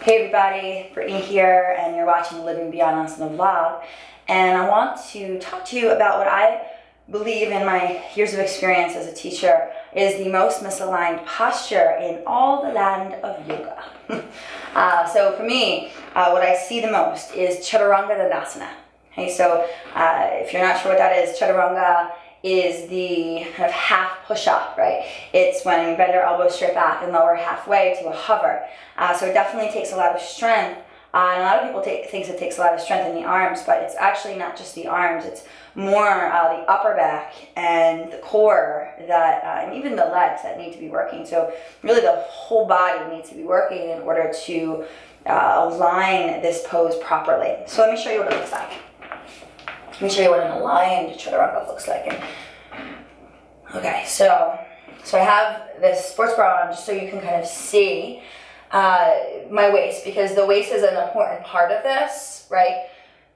Hey everybody, Brittany here, and you're watching Living Beyond Asana vlog. And I want to talk to you about what I believe in my years of experience as a teacher is the most misaligned posture in all the land of yoga. So for me, what I see the most is chaturanga dandasana. Okay, so if you're not sure what that is, chaturanga is the kind of half push-up, right? It's when you bend your elbows straight back and lower halfway to a hover. So it definitely takes a lot of strength. And a lot of people think it takes a lot of strength in the arms, but it's actually not just the arms. It's more the upper back and the core that, and even the legs that need to be working. So really the whole body needs to be working in order to align this pose properly. So let me show you what it looks like. Let me show you what an aligned chaturanga looks like. Okay, so I have this sports bra on just so you can kind of see my waist, because the waist is an important part of this, right?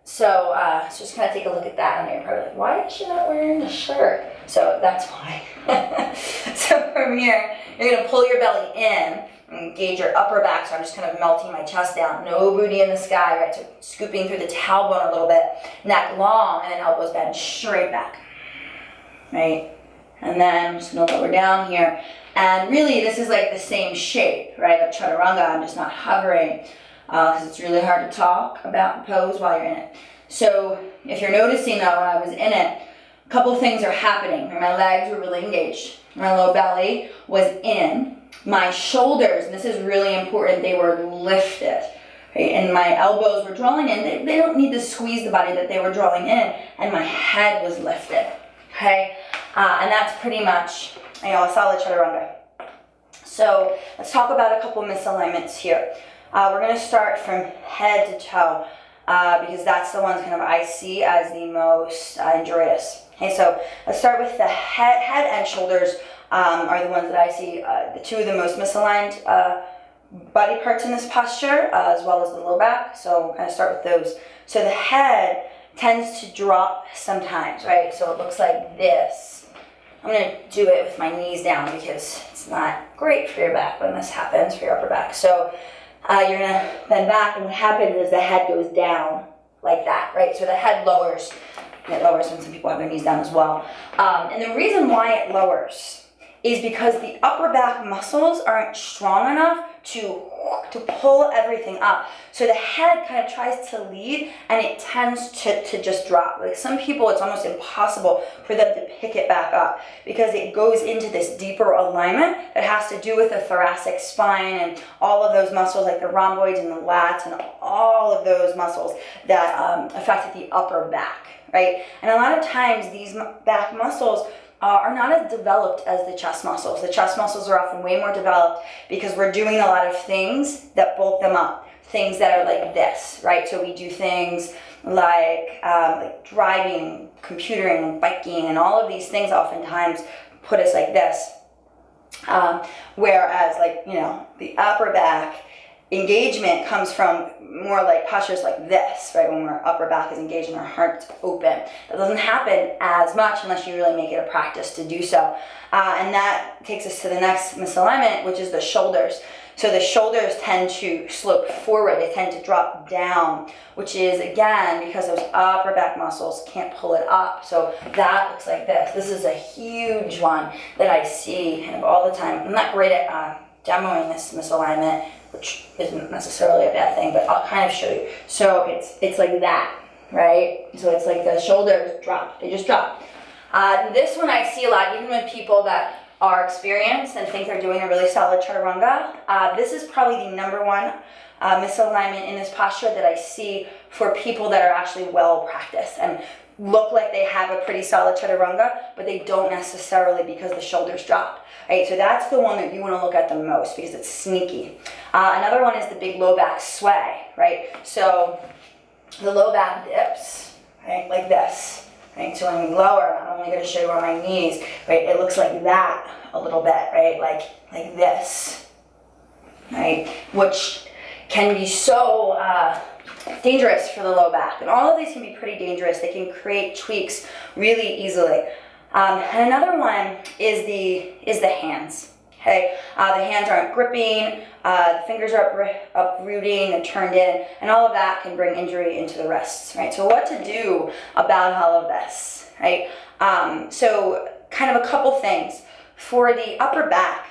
So just kind of take a look at that, and you're probably like, why is she not wearing a shirt? So that's why. So from here, you're gonna pull your belly in, engage your upper back, so I'm just kind of melting my chest down. No booty in the sky, right? So scooping through the tailbone a little bit, neck long, and then elbows bend straight back, right? And then I'm just gonna lower down here. And really, this is like the same shape, right, of chaturanga. I'm just not hovering, because it's really hard to talk about the pose while you're in it. So if you're noticing though, when I was in it, a couple of things are happening. My legs were really engaged. My low belly was in. My shoulders, and this is really important, they were lifted, right? And my elbows were drawing in. They don't need to squeeze the body, that they were drawing in, and my head was lifted, okay? And that's pretty much, a solid chaturanga. So let's talk about a couple misalignments here. We're gonna start from head to toe, because that's the ones kind of I see as the most injurious. Okay, so let's start with the head and shoulders. Are the ones that I see the two of the most misaligned body parts in this posture, as well as the low back. So we'll kind of start with those. So the head tends to drop sometimes, right? So it looks like this. I'm going to do it with my knees down because it's not great for your back when this happens, for your upper back. So you're going to bend back, and what happens is the head goes down like that, right? So the head lowers. It lowers when some people have their knees down as well. And the reason why it lowers is because the upper back muscles aren't strong enough to pull everything up. So the head kind of tries to lead, and it tends to just drop. Like some people, it's almost impossible for them to pick it back up because it goes into this deeper alignment that has to do with the thoracic spine and all of those muscles like the rhomboids and the lats and all of those muscles that affect the upper back, right? And a lot of times these back muscles are not as developed as the chest muscles. The chest muscles are often way more developed because we're doing a lot of things that bulk them up, things that are like this, right? So we do things like driving, computering, biking, and all of these things oftentimes put us like this. Whereas the upper back engagement comes from more like postures like this, right? When our upper back is engaged and our heart's open. That doesn't happen as much unless you really make it a practice to do so. And that takes us to the next misalignment, which is the shoulders. So the shoulders tend to slope forward. They tend to drop down, which is, again, because those upper back muscles can't pull it up. So that looks like this. This is a huge one that I see kind of all the time. I'm not great at demoing this misalignment, which isn't necessarily a bad thing, but I'll kind of show you. So it's like that, right? So it's like the shoulders drop, they just drop. This one I see a lot, even with people that are experienced and think they're doing a really solid chaturanga. This is probably the number one misalignment in this posture that I see for people that are actually well practiced and look like they have a pretty solid chaturanga, but they don't necessarily because the shoulders drop. Right, so that's the one that you want to look at the most because it's sneaky. Another one is the big low back sway, right? So the low back dips, right, like this. Right, so when we lower, I'm only going to show you on my knees, right? It looks like that a little bit, right? Like this, right? Which can be so dangerous for the low back. And all of these can be pretty dangerous. They can create tweaks really easily. And another one is the hands. Okay, the hands aren't gripping, the fingers are uprooting and turned in, and all of that can bring injury into the wrists, right? So what to do about all of this, right? So kind of a couple things. For the upper back,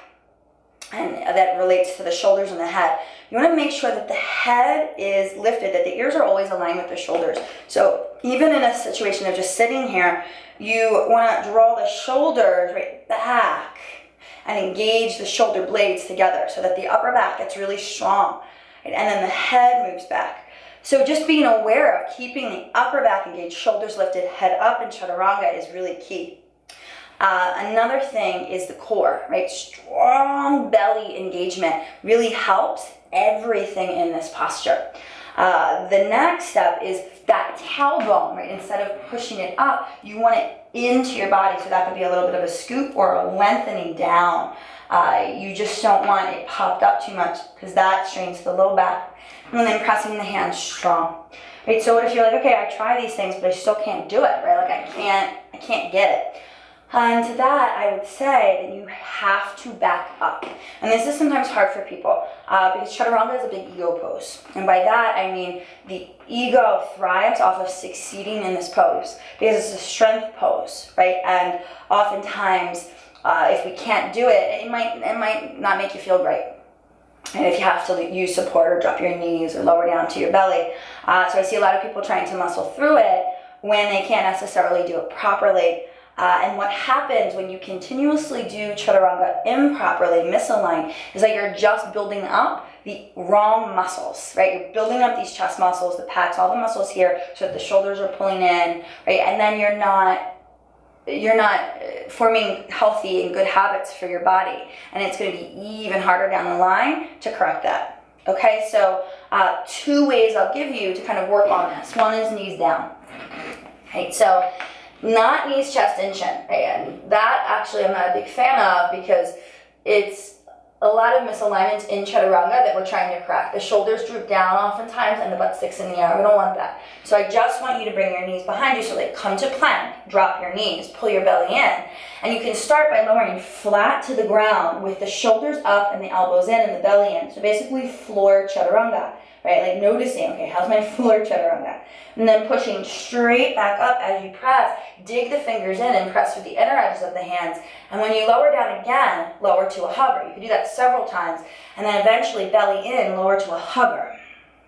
and that relates to the shoulders and the head, you want to make sure that the head is lifted, that the ears are always aligned with the shoulders. So even in a situation of just sitting here, you want to draw the shoulders right back and engage the shoulder blades together so that the upper back gets really strong, right? And then the head moves back. So just being aware of keeping the upper back engaged, shoulders lifted, head up in chaturanga is really key. Another thing is the core, right? Strong belly engagement really helps everything in this posture. The next step is that tailbone, right? Instead of pushing it up, you want it into your body. So that could be a little bit of a scoop or a lengthening down. You just don't want it popped up too much because that strains the low back. And then pressing the hands strong, right? So what if you're like, okay, I try these things, but I still can't do it, right? Like I can't get it. And to that, I would say that you have to back up. And this is sometimes hard for people because chaturanga is a big ego pose. And by that, I mean the ego thrives off of succeeding in this pose because it's a strength pose, right? And oftentimes, if we can't do it, it might not make you feel great. And if you have to use support or drop your knees or lower down to your belly. So I see a lot of people trying to muscle through it when they can't necessarily do it properly. And what happens when you continuously do chaturanga improperly, misaligned, is that you're just building up the wrong muscles, right? You're building up these chest muscles, the pecs, all the muscles here, so that the shoulders are pulling in, right? And then you're not forming healthy and good habits for your body. And it's going to be even harder down the line to correct that. Okay, so 2 ways I'll give you to kind of work on this. One is knees down, right? So not knees, chest, and chin. And that actually I'm not a big fan of because it's a lot of misalignments in chaturanga that we're trying to correct. The shoulders droop down oftentimes and the butt sticks in the air. We don't want that. So I just want you to bring your knees behind you so they come to plank, drop your knees, pull your belly in. And you can start by lowering flat to the ground with the shoulders up and the elbows in and the belly in. So basically floor chaturanga, right? Like noticing, okay, how's my floor chaturanga? And then pushing straight back up as you press. Dig the fingers in and press with the inner edges of the hands. And when you lower down again, lower to a hover. You can do that several times. And then eventually belly in, lower to a hover.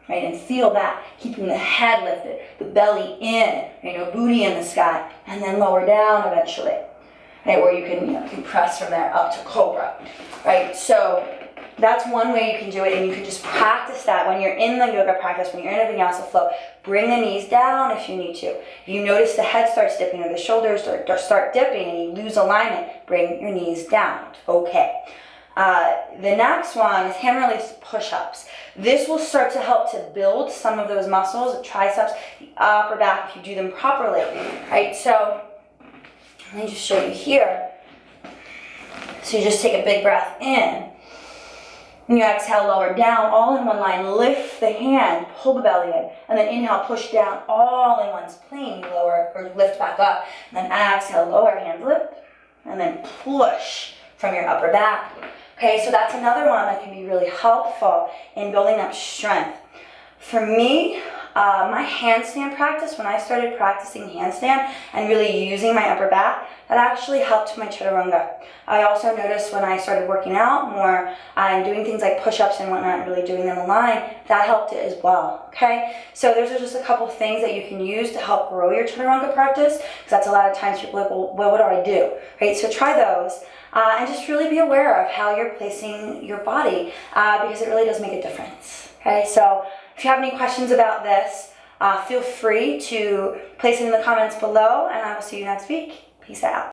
Right, and feel that, keeping the head lifted, the belly in, booty in the sky, and then lower down eventually. Right, where you can press from there up to cobra. Right, so that's one way you can do it, and you can just practice that when you're in the yoga practice, when you're in a vinyasa flow. Bring the knees down if you need to. If you notice the head starts dipping or the shoulders start dipping and you lose alignment, bring your knees down. Okay. The next one is hand release push-ups. This will start to help to build some of those muscles, the triceps, the upper back, if you do them properly. Right, so let me just show you here. So you just take a big breath in. And you exhale, lower down, all in one line. Lift the hand, pull the belly in. And then inhale, push down, all in one plane. You lower or lift back up. And then exhale, lower, hands lift. And then push from your upper back. Okay, so that's another one that can be really helpful in building up strength. For me, my handstand practice, when I started practicing handstand and really using my upper back, that actually helped my chaturanga. I also noticed when I started working out more and doing things like push-ups and whatnot, and really doing them aligned, that helped it as well, okay? So those are just a couple things that you can use to help grow your chaturanga practice, because that's a lot of times people are like, well, what do I do, right? So try those. And just really be aware of how you're placing your body because it really does make a difference. Okay, so if you have any questions about this, feel free to place it in the comments below, and I will see you next week. Peace out.